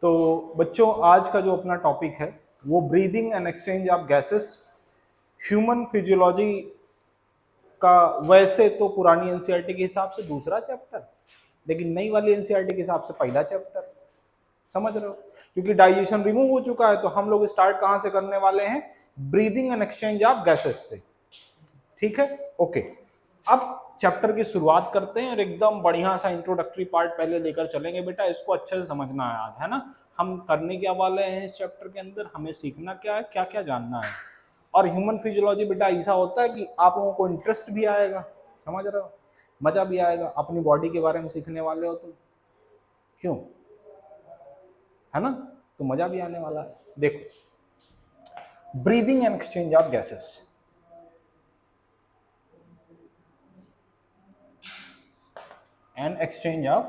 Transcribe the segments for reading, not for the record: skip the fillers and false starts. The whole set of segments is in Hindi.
तो बच्चों आज का जो अपना टॉपिक है वो breathing and exchange of gases human physiology का। वैसे तो पुरानी एनसीईआरटी के हिसाब से दूसरा चैप्टर, लेकिन नई वाली एनसीईआरटी के हिसाब से पहला चैप्टर। समझ रहे हो? क्योंकि डाइजेशन रिमूव हो चुका है तो हम लोग स्टार्ट कहां से करने वाले हैं? Breathing and exchange of gases से। ठीक है, ओके। अब चैप्टर की शुरुआत करते हैं और एकदम बढ़िया सा इंट्रोडक्टरी पार्ट पहले लेकर चलेंगे बेटा। इसको अच्छे से समझना है आज, है ना। हम करने क्या वाले हैं इस चैप्टर के अंदर, हमें सीखना क्या है, क्या क्या जानना है। और ह्यूमन फिजियोलॉजी बेटा ऐसा होता है कि आप लोगों को इंटरेस्ट भी आएगा, समझ रहे हो, मजा भी आएगा। अपनी बॉडी के बारे में सीखने वाले हो तुम, क्यों, है ना, तो मजा भी आने वाला है। देखो, breathing and exchange of gases. and exchange of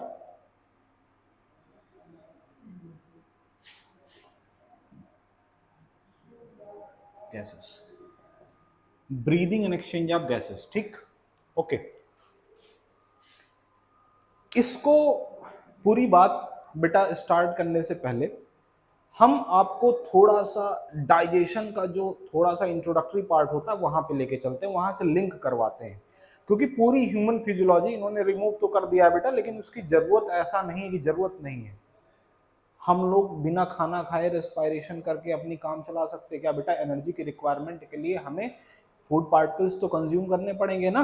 gases, breathing and exchange of gases। ठीक, ओके। इसको पूरी बात बेटा स्टार्ट करने से पहले हम आपको थोड़ा सा डाइजेशन का जो थोड़ा सा इंट्रोडक्टरी पार्ट होता है वहां पे लेके चलते हैं, वहां से लिंक करवाते हैं। क्योंकि पूरी ह्यूमन फिजियोलॉजी इन्होंने रिमूव तो कर दिया है बेटा, लेकिन उसकी जरूरत ऐसा नहीं है कि जरूरत नहीं है। हम लोग बिना खाना खाए रेस्पायरेशन करके अपनी काम चला सकते क्या बेटा? एनर्जी की रिक्वायरमेंट के लिए हमें फूड पार्टिकल्स तो कंज्यूम करने पड़ेंगे ना,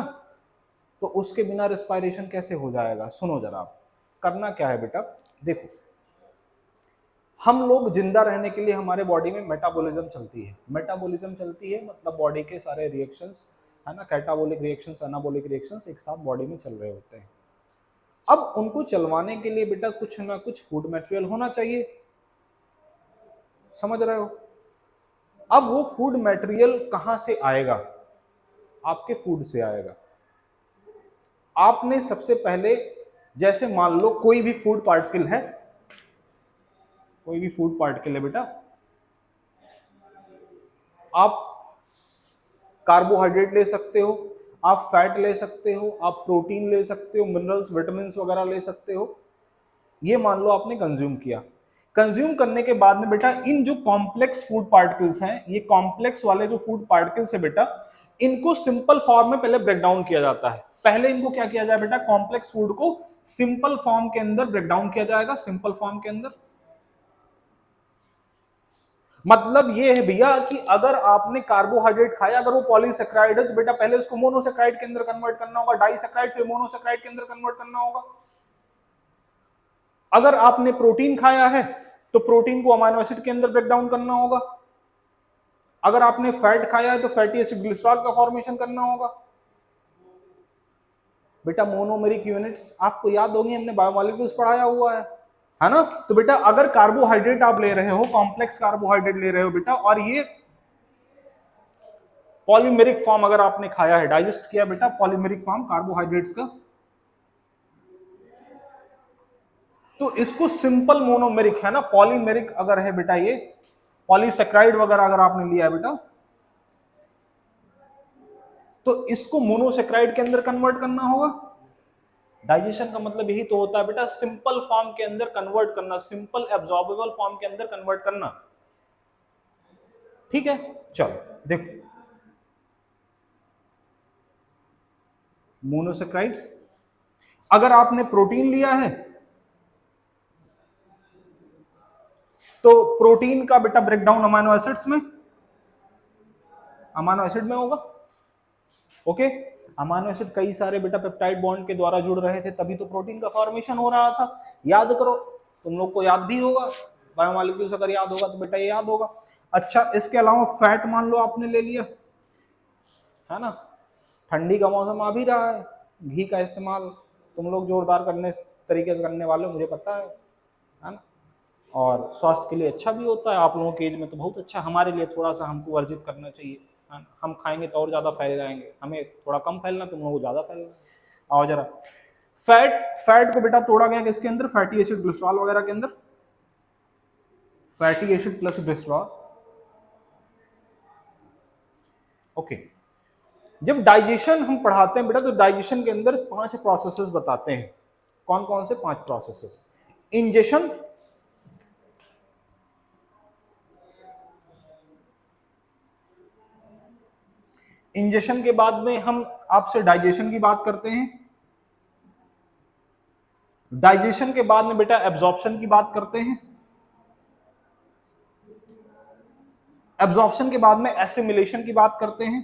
तो उसके बिना रेस्पायरेशन कैसे हो जाएगा? सुनो जरा, करना क्या है बेटा, देखो, हम लोग जिंदा रहने के लिए हमारे बॉडी में मेटाबॉलिज्म चलती है। मेटाबॉलिज्म चलती है मतलब बॉडी के सारे रिएक्शंस, है ना, कैटाबॉलिक रिएक्शंस, एनाबॉलिक रिएक्शंस एक साथ बॉडी में चल रहे होते हैं। अब उनको चलवाने के लिए बेटा कुछ ना कुछ फूड मटेरियल होना चाहिए, समझ रहे हो। अब वो फूड मटेरियल कहां से आएगा? आपके फूड से आएगा। आपने सबसे पहले, जैसे मान लो कोई भी फूड पार्टिकल है, कोई भी फूड पार्टिकल है बेटा, आप कार्बोहाइड्रेट ले सकते हो, आप फैट ले सकते हो, आप प्रोटीन ले सकते हो, मिनरल्स विटामिन वगैरह ले सकते हो। ये मान लो आपने कंज्यूम किया। कंज्यूम करने के बाद में बेटा इन जो कॉम्प्लेक्स फूड पार्टिकल्स हैं, ये कॉम्प्लेक्स वाले जो फूड पार्टिकल्स है बेटा, इनको सिंपल फॉर्म में पहले ब्रेक डाउन किया जाता है। पहले इनको क्या किया जाए बेटा? कॉम्प्लेक्स फूड को सिंपल फॉर्म के अंदर ब्रेक डाउन किया जाएगा, सिंपल फॉर्म के अंदर। मतलब ये है भैया कि अगर आपने कार्बोहाइड्रेट खाया, अगर वो पॉलीसेक्राइड है तो बेटा पहले उसको मोनोसेक्राइड के अंदर कन्वर्ट करना होगा, डाइसेक्राइड फिर मोनोसेक्राइड के अंदर कन्वर्ट करना होगा। अगर आपने प्रोटीन खाया है तो प्रोटीन को अमाइनो एसिड के अंदर ब्रेक डाउन करना होगा। अगर आपने फैट खाया है तो फैटी एसिड ग्लिसरॉल का फॉर्मेशन करना होगा। बेटा मोनोमेरिक यूनिट्स आपको याद होंगी, हमने बायोमोलिक्यूल्स पढ़ाया हुआ है ना। तो बेटा अगर कार्बोहाइड्रेट आप ले रहे हो, कॉम्प्लेक्स कार्बोहाइड्रेट ले रहे हो बेटा, और ये पॉलीमेरिक फॉर्म अगर आपने खाया है, डाइजेस्ट किया बेटा पॉलीमेरिक फॉर्म कार्बोहाइड्रेट्स का, तो इसको सिंपल मोनोमेरिक, है ना, पॉलीमेरिक अगर है बेटा, ये पॉलीसेक्राइड वगैरह अगर आपने लिया है बेटा, तो इसको मोनोसेक्राइड के अंदर कन्वर्ट करना होगा। डाइजेशन का मतलब यही तो होता है बेटा, सिंपल फॉर्म के अंदर कन्वर्ट करना, सिंपल एब्जॉर्बेबल फॉर्म के अंदर कन्वर्ट करना। ठीक है, चलो देखो, मोनोसेक्राइड्स। अगर आपने प्रोटीन लिया है तो प्रोटीन का बेटा ब्रेकडाउन अमाइनो एसिड्स में, अमाइनो एसिड में होगा। ओके, अमाइनो एसिड कई सारे बेटा पेप्टाइड बॉन्ड के द्वारा जुड़ रहे थे, तभी तो प्रोटीन का फॉर्मेशन हो रहा था। याद करो, तुम लोग को याद भी होगा, बायोमोलिक्यूल्स अगर याद होगा तो बेटा ये याद होगा। अच्छा, इसके अलावा फैट मान लो आपने ले लिया, है ना, ठंडी का मौसम आ भी रहा है, घी का इस्तेमाल तुम लोग जोरदार करने तरीके से करने वाले हो, मुझे पता है ना, और स्वास्थ्य के लिए अच्छा भी होता है। आप लोगों के एज में तो बहुत अच्छा, हमारे लिए थोड़ा सा हमको वर्जित करना चाहिए। हम खाएंगे तो और ज्यादा फैल जाएंगे, हमें थोड़ा कम फैलना, तुम लोगों को ज्यादा फैलना। आओ जरा, फैट को बेटा तोड़ा गया किसके अंदर? फैटी एसिड ग्लिसरॉल वगैरह के अंदर, fatty acid plus glycerol. Okay, जब डाइजेशन हम पढ़ाते हैं बेटा तो डाइजेशन के अंदर 5 प्रोसेसेस बताते हैं। कौन कौन से 5 प्रोसेसेस? इंजेशन, इंजेक्शन के बाद में हम आपसे डाइजेशन की बात करते हैं, डाइजेशन के बाद में बेटा एब्जॉर्प्शन की बात करते हैं, एब्जॉर्प्शन के बाद में एसिमिलेशन की बात करते हैं,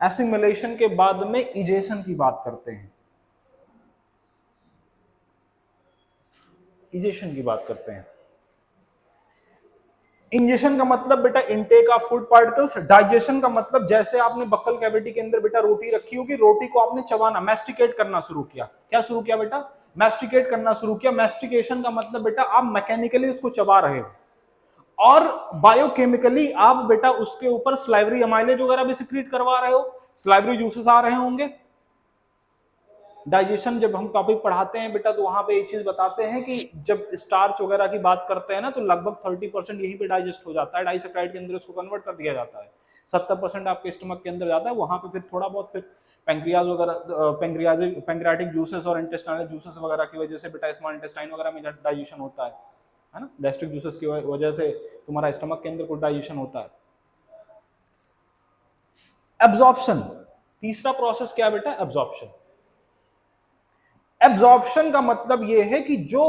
एसिमिलेशन के बाद में इजेशन की बात करते हैं, इजेशन की बात करते हैं। इंजेशन का मतलब बेटा intake of food particles, digestion का मतलब जैसे आपने बक्कल कैविटी के अंदर बेटा रोटी रखी होगी, रोटी को आपने चबाना, मैस्टिकेट करना शुरू किया। क्या शुरू किया बेटा? मैस्टिकेट करना शुरू किया। मैस्टिकेशन का मतलब बेटा आप मैकेनिकली उसको चबा रहे हो, और बायोकेमिकली आप बेटा उसके ऊपर स्लाइवरी अमाइलेज वगैरह भी सिक्रीट करवा रहे हो, स्लाइवरी जूसेस आ रहे होंगे। डाइजेशन जब हम टॉपिक पढ़ाते हैं बेटा तो वहां पे एक चीज बताते हैं कि जब स्टार्च वगैरह की बात करते हैं ना तो लगभग 30% यहीं पे डाइजेस्ट हो जाता है, डाइसेक्राइड के अंदर उसको कन्वर्ट कर दिया जाता है। 70% आपके स्टमक के अंदर जाता है, वहां पे फिर थोड़ा बहुत फिर पैंक्रियाज वगैरह, पैंक्रियाटिक जूसेस और इंटेस्टाइनल जूसेस वगैरह की वजह से बेटा स्मॉल इंटेस्टाइन वगैरह में डाइजेशन होता है ना, गैस्ट्रिक जूसेस की वजह से तुम्हारा स्टमक के अंदर कुछ डाइजेशन होता है। एब्जॉर्प्शन, तीसरा प्रोसेस क्या बेटा? एब्जॉर्प्शन। एब्जॉर्प्शन का मतलब यह है कि जो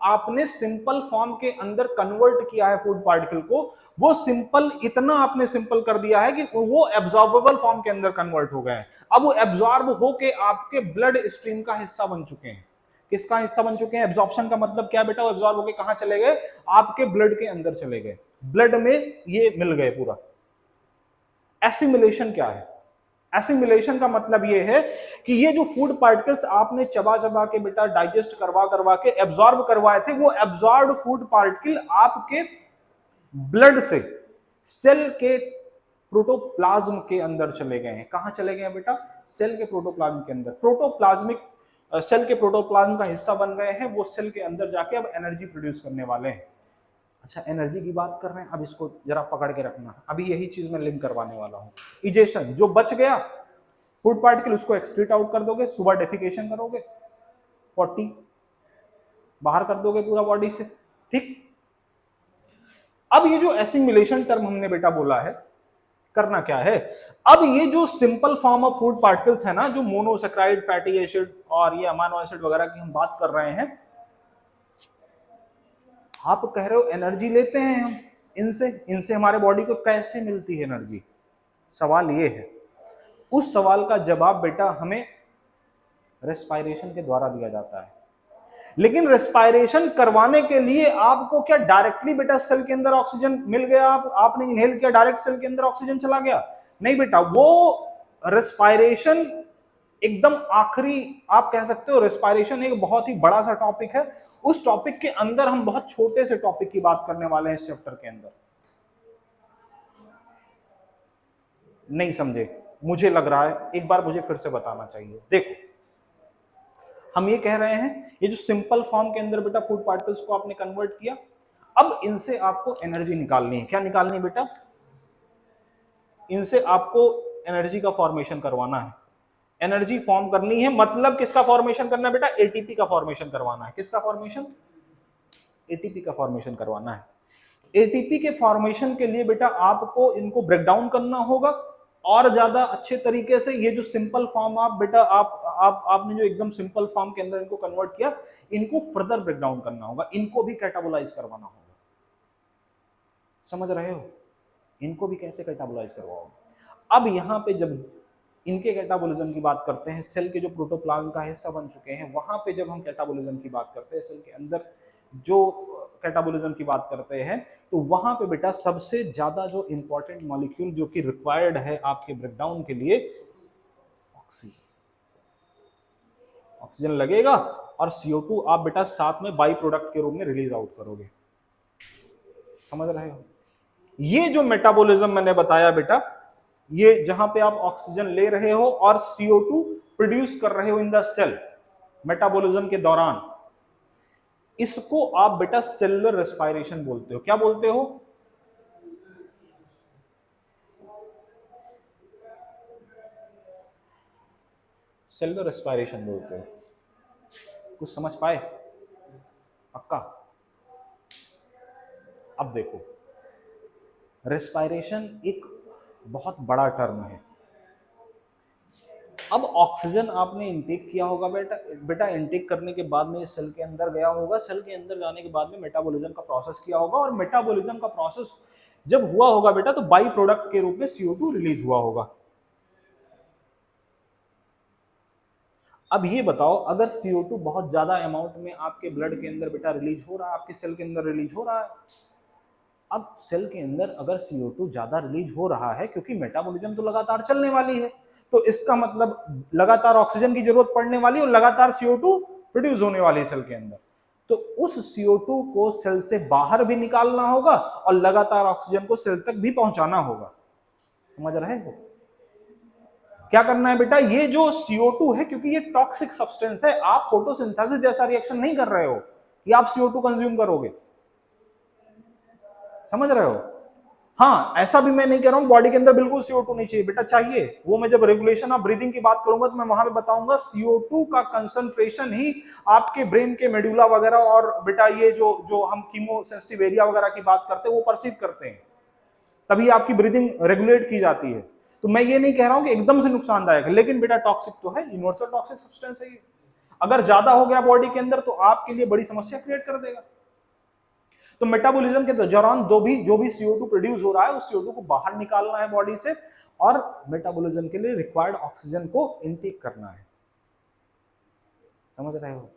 आपने सिंपल फॉर्म के अंदर कन्वर्ट किया है फूड पार्टिकल को, वो सिंपल इतना आपने सिंपल कर दिया है कि वो एब्जॉर्बेबल फॉर्म के अंदर कन्वर्ट हो गए हैं। अब वो एब्जॉर्ब होके आपके ब्लड स्ट्रीम का हिस्सा बन चुके हैं। किसका हिस्सा बन चुके हैं? एब्जॉर्प्शन का मतलब क्या बेटा? वो एब्जॉर्ब होके कहां चले गए? आपके ब्लड के अंदर चले गए, ब्लड में ये मिल गए पूरा। एसिमिलेशन क्या है? एसिमिलेशन का मतलब ये है कि ये जो फूड पार्टिकल्स आपने चबा चबा के बेटा डाइजेस्ट करवा करवा के एब्जॉर्ब करवाए थे, वो एब्जॉर्ब फूड पार्टिकल आपके ब्लड से सेल के प्रोटोप्लाज्म के अंदर चले गए हैं। कहां चले गए हैं बेटा? सेल के प्रोटोप्लाज्म के अंदर। प्रोटोप्लाज्मिक सेल के प्रोटोप्लाज्म का हिस्सा बन गए हैं, वो सेल के अंदर जाके अब एनर्जी प्रोड्यूस करने वाले हैं। अच्छा, एनर्जी की बात कर रहे हैं, अब इसको जरा पकड़ के रखना, अभी यही चीज मैं लिंक करवाने वाला हूं। इजेशन, जो बच गया फूड पार्टिकल उसको एक्सक्रीट आउट कर दोगे, सुबह डेफिकेशन करोगे, पॉटी बाहर कर दोगे पूरा बॉडी से, ठीक। अब ये जो एसिमिलेशन टर्म हमने बेटा बोला है, करना क्या है? अब ये जो simple form of food particles है ना, जो मोनोसेक्राइड, फैटी एसिड और ये अमाइनो एसिड वगैरह की हम बात कर रहे हैं, आप कह रहे हो एनर्जी लेते हैं हम इनसे हमारे बॉडी को कैसे मिलती है एनर्जी? सवाल ये है, उस सवाल का जवाब बेटा हमें रेस्पायरेशन के द्वारा दिया जाता है। लेकिन रेस्पायरेशन करवाने के लिए आपको क्या डायरेक्टली बेटा सेल के अंदर ऑक्सीजन मिल गया, आपने इनहेल किया, डायरेक्ट सेल के अंदर ऑक्सीजन चला गया? नहीं बेटा, वो रेस्पायरेशन एकदम आखिरी, आप कह सकते हो रेस्पायरेशन एक बहुत ही बड़ा सा टॉपिक है। उस टॉपिक के अंदर हम बहुत छोटे से टॉपिक की बात करने वाले हैं इस चैप्टर के अंदर। नहीं समझे? मुझे लग रहा है एक बार मुझे फिर से बताना चाहिए। देखो, हम ये कह रहे हैं ये जो सिंपल फॉर्म के अंदर बेटा फूड पार्टिकल्स को आपने कन्वर्ट किया, अब इनसे आपको एनर्जी निकालनी है। क्या निकालनी है बेटा? इनसे आपको एनर्जी का फॉर्मेशन करवाना है, एनर्जी फॉर्म करनी है। मतलब किसका फॉर्मेशन करना है बेटा? एटीपी का फॉर्मेशन करवाना है। किसका फॉर्मेशन? एटीपी का फॉर्मेशन करवाना है। एटीपी के फॉर्मेशन के लिए बेटा आपको इनको ब्रेक डाउन करना होगा और ज्यादा अच्छे तरीके से। ये जो सिंपल फॉर्म आप बेटा आपने जो एकदम सिंपल फॉर्म के अंदर इनको कन्वर्ट किया, इनको फर्दर ब्रेक डाउन करना होगा, इनको भी कैटाबोलाइज करवाना होगा। समझ रहे हो? इनको भी कैसे कैटाबोलाइज करवाओगे? अब यहां पे जब इनके कैटाबोलिज्म की बात करते हैं, सेल के जो प्रोटोप्लाज्म का हिस्सा बन चुके हैं, वहां पे जब हम कैटाबोलिज्म की बात करते हैं, सेल के अंदर जो कैटाबोलिज्म की बात करते हैं, तो वहां पे बेटा सबसे ज्यादा जो इंपॉर्टेंट मॉलिक्यूल जो कि रिक्वायर्ड है आपके ब्रेकडाउन के लिए, ऑक्सीजन। ऑक्सीजन लगेगा और CO2 आप बेटा साथ में बाई प्रोडक्ट के रूप में रिलीज आउट करोगे। समझ रहे हो? ये जो मेटाबॉलिज्म मैंने बताया बेटा, ये जहां पे आप ऑक्सीजन ले रहे हो और CO2 प्रोड्यूस कर रहे हो इन द सेल मेटाबॉलिज्म के दौरान, इसको आप बेटा सेलुलर रेस्पायरेशन बोलते हो। क्या बोलते हो? सेलुलर रेस्पायरेशन बोलते हो। कुछ समझ पाए? पक्का? अब देखो, रेस्पायरेशन एक बहुत बड़ा टर्म है। अब ऑक्सीजन आपने इनटेक किया होगा बेटा, इनटेक करने के बाद में ये सेल के अंदर गया होगा, सेल के अंदर जाने के बाद में मेटाबॉलिज्म का प्रोसेस किया होगा, और मेटाबॉलिज्म का प्रोसेस जब हुआ होगा बेटा तो बाई प्रोडक्ट के रूप में CO2 रिलीज हुआ होगा। अब ये बताओ, अगर CO2 बहुत ज्यादा अमाउंट में आपके ब्लड के अंदर बेटा रिलीज हो रहा है, आपके सेल के अंदर रिलीज हो रहा है, अब सेल के अंदर अगर CO2 ज्यादा रिलीज हो रहा है, क्योंकि मेटाबॉलिज्म तो लगातार चलने वाली है, तो इसका मतलब लगातार ऑक्सीजन की जरूरत पड़ने वाली और लगातार CO2 प्रोड्यूस होने वाली है सेल के अंदर। तो उस CO2 को सेल से बाहर भी निकालना होगा और लगातार ऑक्सीजन को सेल तक भी पहुंचाना होगा। समझ रहे हो? क्या करना है बेटा, ये जो CO2 है, क्योंकि ये टॉक्सिक सब्सटेंस है, आप फोटोसिंथेसिस जैसा रिएक्शन नहीं कर रहे हो कि आप CO2 कंज्यूम करोगे। समझ रहे हो? हाँ, ऐसा भी मैं नहीं कह रहा हूं बॉडी के अंदर बिल्कुल CO2 नहीं चाहिए बेटा, चाहिए। वो मैं जब रेगुलेशन ऑफ ब्रीदिंग की बात करूंगा तो मैं वहां पे बताऊंगा CO2 का कंसंट्रेशन ही आपके ब्रेन के मेडुला वगैरह और बेटा ये जो जो हम कीमोसेंसिटिव एरिया वगैरह की बात करते हैं वो परसीव करते हैं, तभी आपकी ब्रीदिंग रेगुलेट की जाती है। तो मैं ये नहीं कह रहा हूं कि एकदम से नुकसानदायक है, लेकिन बेटा टॉक्सिक तो है, यूनिवर्सल टॉक्सिक सब्सटेंस है ये। अगर ज्यादा हो गया बॉडी के अंदर तो आपके लिए बड़ी समस्या क्रिएट कर देगा। तो मेटाबॉलिज्म के दौरान जो भी CO2 प्रोड्यूस हो रहा है उस CO2 को बाहर निकालना है बॉडी से, और मेटाबॉलिज्म के लिए रिक्वायर्ड ऑक्सीजन को इनटेक करना है। समझ रहे हो?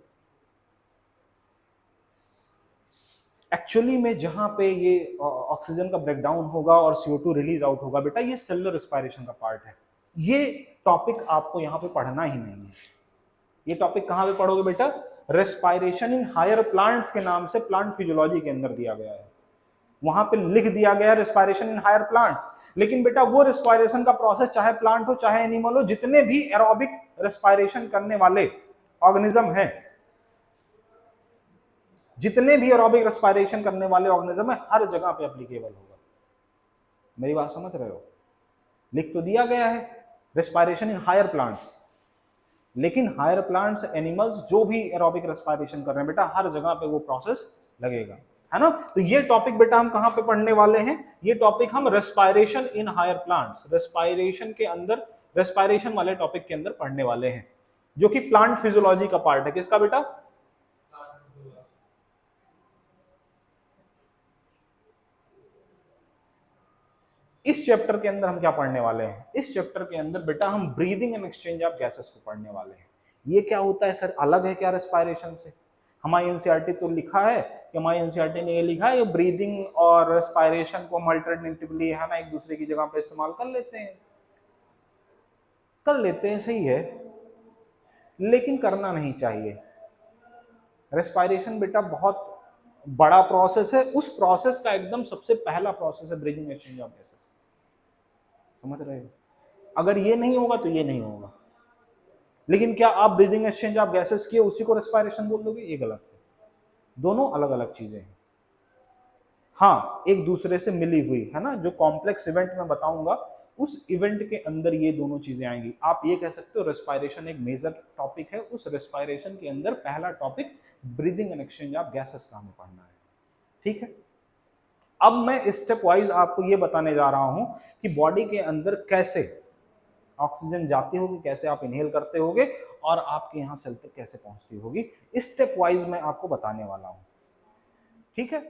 एक्चुअली में जहां पे ये ऑक्सीजन का ब्रेकडाउन होगा और CO2 रिलीज आउट होगा बेटा, ये सेलुलर रेस्पिरेशन का पार्ट है। ये टॉपिक आपको यहां पे पढ़ना ही नहीं है। ये टॉपिक कहां पे पढ़ोगे बेटा? रेस्पिरेशन इन हायर प्लांट्स के नाम से प्लांट फिजियोलॉजी के अंदर दिया गया है, वहां पे लिख दिया गया है रेस्पिरेशन इन हायर प्लांट्स। लेकिन बेटा वो रेस्पिरेशन का प्रोसेस चाहे प्लांट हो चाहे एनिमल हो, जितने भी एरोबिक रेस्पिरेशन करने वाले ऑर्गेनिज्म हैं, जितने भी एरोबिक रेस्पिरेशन करने वाले ऑर्गेनिज्म है, हर जगह पे एप्लीकेबल होगा। मेरी बात समझ रहे हो? लिख तो दिया गया है रेस्पिरेशन इन हायर प्लांट्स, लेकिन हायर प्लांट्स एनिमल्स जो भी एरोबिक रेस्पिरेशन कर रहे हैं बेटा, हर जगह पे वो प्रोसेस लगेगा, है ना? तो ये टॉपिक बेटा हम कहां पे पढ़ने वाले हैं? ये टॉपिक हम respiration in higher plants, respiration के अंदर, रेस्पिरेशन वाले टॉपिक के अंदर पढ़ने वाले हैं, जो कि प्लांट फिजियोलॉजी का पार्ट है। किसका बेटा? इस चैप्टर के अंदर हम क्या पढ़ने वाले हैं? इस चैप्टर के अंदर बेटा हम breathing and exchange of gases को पढ़ने वाले हैं। ये क्या होता है सर, अलग है क्या रेस्पिरेशन से? हमारी एनसीईआरटी तो लिखा है कि हमारी एनसीईआरटी ने ये लिखा है, ये ब्रीदिंग और रेस्पिरेशन को हम अल्टरनेटिवली है ना एक दूसरे की जगह पे इस्तेमाल कर लेते हैं, सही है, लेकिन करना नहीं चाहिए। रेस्पिरेशन बेटा बहुत बड़ा प्रोसेस है, उस प्रोसेस का एकदम सबसे पहला प्रोसेस है ब्रीदिंग एक्सचेंज ऑफ गैसेस। समझ रहे हो? अगर ये नहीं होगा तो ये नहीं होगा। लेकिन क्या आप ब्रीदिंग एक्सचेंज ऑफ गैसेस किए उसी को रेस्पिरेशन बोल दोगे? ये गलत है, दोनों अलग अलग चीजें हैं। हाँ, एक दूसरे से मिली हुई है ना, जो कॉम्प्लेक्स इवेंट में बताऊंगा उस इवेंट के अंदर ये दोनों चीजें आएंगी। आप ये कह सकते हो रेस्पिरेशन एक मेजर टॉपिक है, उस रेस्पिरेशन के अंदर पहला topic breathing and exchange of gases का हमें पढ़ना है। ठीक है, अब मैं स्टेप वाइज आपको ये बताने जा रहा हूं कि बॉडी के अंदर कैसे ऑक्सीजन जाती होगी, कैसे आप इनहेल करते होगे और आपके यहां सेल तक कैसे पहुंचती होगी, स्टेप वाइज मैं आपको बताने वाला हूं। ठीक है।